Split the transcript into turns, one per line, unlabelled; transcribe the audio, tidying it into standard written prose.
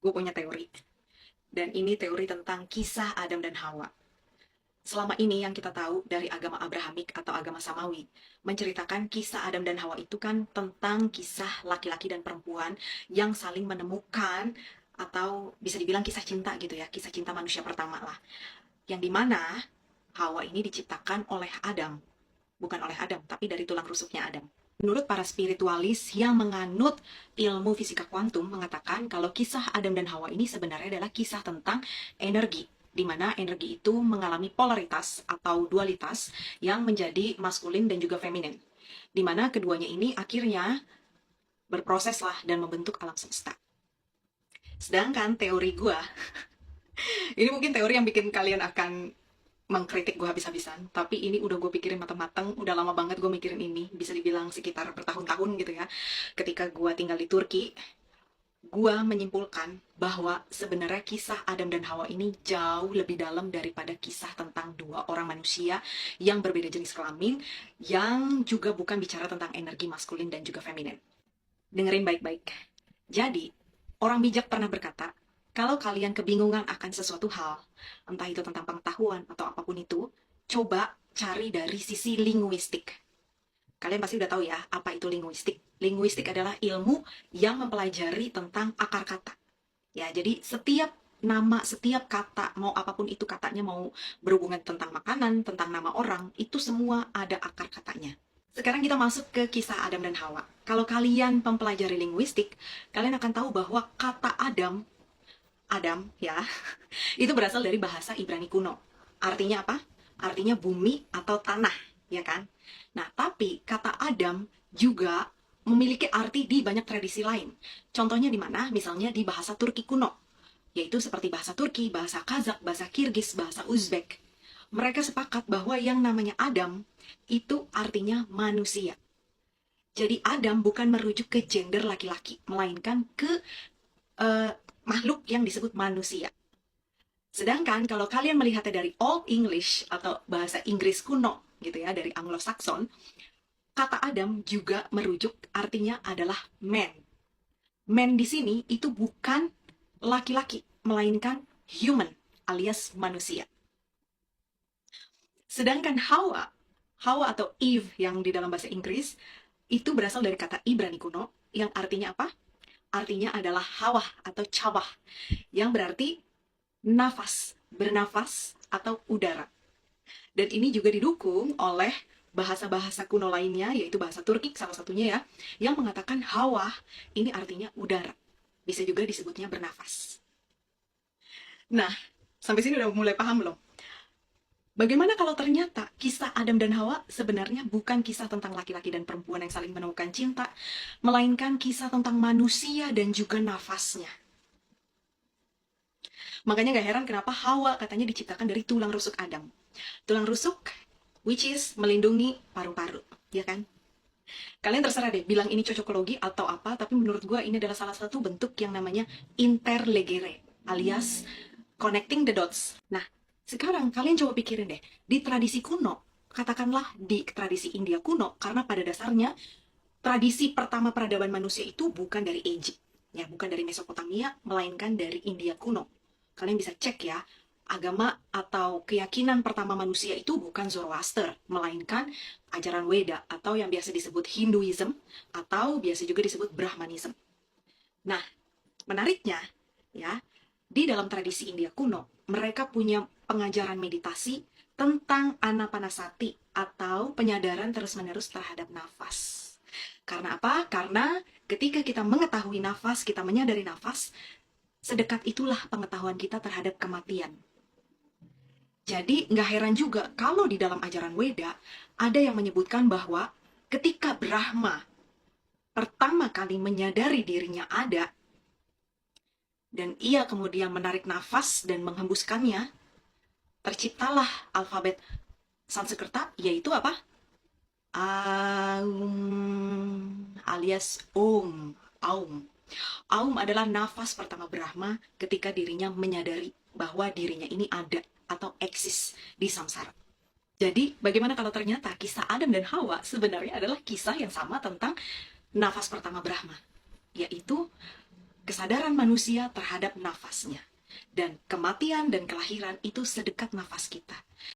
Gue punya teori. Dan ini teori tentang kisah Adam dan Hawa. Selama ini yang kita tahu dari agama Abrahamik atau agama Samawi, menceritakan kisah Adam dan Hawa itu kan tentang kisah laki-laki dan perempuan yang saling menemukan, atau bisa dibilang kisah cinta gitu ya, kisah cinta manusia pertama lah. Yang dimana Hawa ini diciptakan oleh Adam, bukan oleh Adam, tapi dari tulang rusuknya Adam. Menurut para spiritualis yang menganut ilmu fisika kuantum mengatakan kalau kisah Adam dan Hawa ini sebenarnya adalah kisah tentang energi, di mana energi itu mengalami polaritas atau dualitas yang menjadi maskulin dan juga feminin, di mana keduanya ini akhirnya berproseslah dan membentuk alam semesta. Sedangkan teori gua, ini mungkin teori yang bikin kalian akan mengkritik gue habis-habisan, tapi ini udah gue pikirin matang-matang, udah lama banget gue mikirin ini, bisa dibilang sekitar bertahun-tahun gitu ya. Ketika gue tinggal di Turki, gue menyimpulkan bahwa sebenarnya kisah Adam dan Hawa ini jauh lebih dalam daripada kisah tentang dua orang manusia yang berbeda jenis kelamin, yang juga bukan bicara tentang energi maskulin dan juga feminin. Dengerin baik-baik. Jadi, orang bijak pernah berkata, kalau kalian kebingungan akan sesuatu hal, entah itu tentang pengetahuan atau apapun itu, coba cari dari sisi linguistik. Kalian pasti udah tahu ya, apa itu linguistik. Linguistik adalah ilmu yang mempelajari tentang akar kata. Ya, jadi setiap nama, setiap kata, mau apapun itu katanya, mau berhubungan tentang makanan, tentang nama orang, itu semua ada akar katanya. Sekarang kita masuk ke kisah Adam dan Hawa. Kalau kalian mempelajari linguistik, kalian akan tahu bahwa kata Adam ya, itu berasal dari bahasa Ibrani kuno. Artinya apa? Artinya bumi atau tanah, ya kan? Nah, tapi kata Adam juga memiliki arti di banyak tradisi lain. Contohnya di mana? Misalnya di bahasa Turki kuno, yaitu seperti bahasa Turki, bahasa Kazak, bahasa Kirgis, bahasa Uzbek. Mereka sepakat bahwa yang namanya Adam itu artinya manusia. Jadi Adam bukan merujuk ke gender laki-laki, melainkan ke eh, makhluk yang disebut manusia. Sedangkan kalau kalian melihatnya dari Old English atau bahasa Inggris kuno gitu ya, dari Anglo-Saxon, kata Adam juga merujuk artinya adalah man. Man di sini itu bukan laki-laki, melainkan human alias manusia. Sedangkan Hawa, Hawa atau Eve yang di dalam bahasa Inggris, itu berasal dari kata Ibrani kuno yang artinya apa? Artinya adalah hawa atau cawah, yang berarti nafas, bernafas atau udara. Dan ini juga didukung oleh bahasa-bahasa kuno lainnya, yaitu bahasa Turki salah satunya ya, yang mengatakan hawa ini artinya udara. Bisa juga disebutnya bernafas. Nah, sampai sini udah mulai paham belum? Bagaimana kalau ternyata kisah Adam dan Hawa sebenarnya bukan kisah tentang laki-laki dan perempuan yang saling menemukan cinta, melainkan kisah tentang manusia dan juga nafasnya. Makanya gak heran kenapa Hawa katanya diciptakan dari tulang rusuk Adam. Tulang rusuk, which is melindungi paru-paru, ya kan? Kalian terserah deh, bilang ini cocokologi atau apa, tapi menurut gue ini adalah salah satu bentuk yang namanya interlegere, alias connecting the dots. Nah, sekarang kalian coba pikirin deh, di tradisi kuno, katakanlah di tradisi India kuno, karena pada dasarnya tradisi pertama peradaban manusia itu bukan dari Egypt, ya, bukan dari Mesopotamia, melainkan dari India kuno. Kalian bisa cek ya, agama atau keyakinan pertama manusia itu bukan Zoroaster, melainkan ajaran Weda atau yang biasa disebut Hinduism atau biasa juga disebut Brahmanism. Nah, menariknya ya, di dalam tradisi India kuno, mereka punya pengajaran meditasi tentang anapanasati atau penyadaran terus-menerus terhadap nafas. Karena apa? Karena ketika kita mengetahui nafas, kita menyadari nafas, sedekat itulah pengetahuan kita terhadap kematian. Jadi nggak heran juga kalau di dalam ajaran Weda ada yang menyebutkan bahwa ketika Brahma pertama kali menyadari dirinya ada, dan ia kemudian menarik nafas dan menghembuskannya, terciptalah alfabet Sanskerta, yaitu apa? Aum alias Om. Aum. Aum adalah nafas pertama Brahma ketika dirinya menyadari bahwa dirinya ini ada atau eksis di samsara. Jadi, bagaimana kalau ternyata kisah Adam dan Hawa sebenarnya adalah kisah yang sama tentang nafas pertama Brahma, yaitu kesadaran manusia terhadap nafasnya. Dan kematian dan kelahiran itu sedekat nafas kita.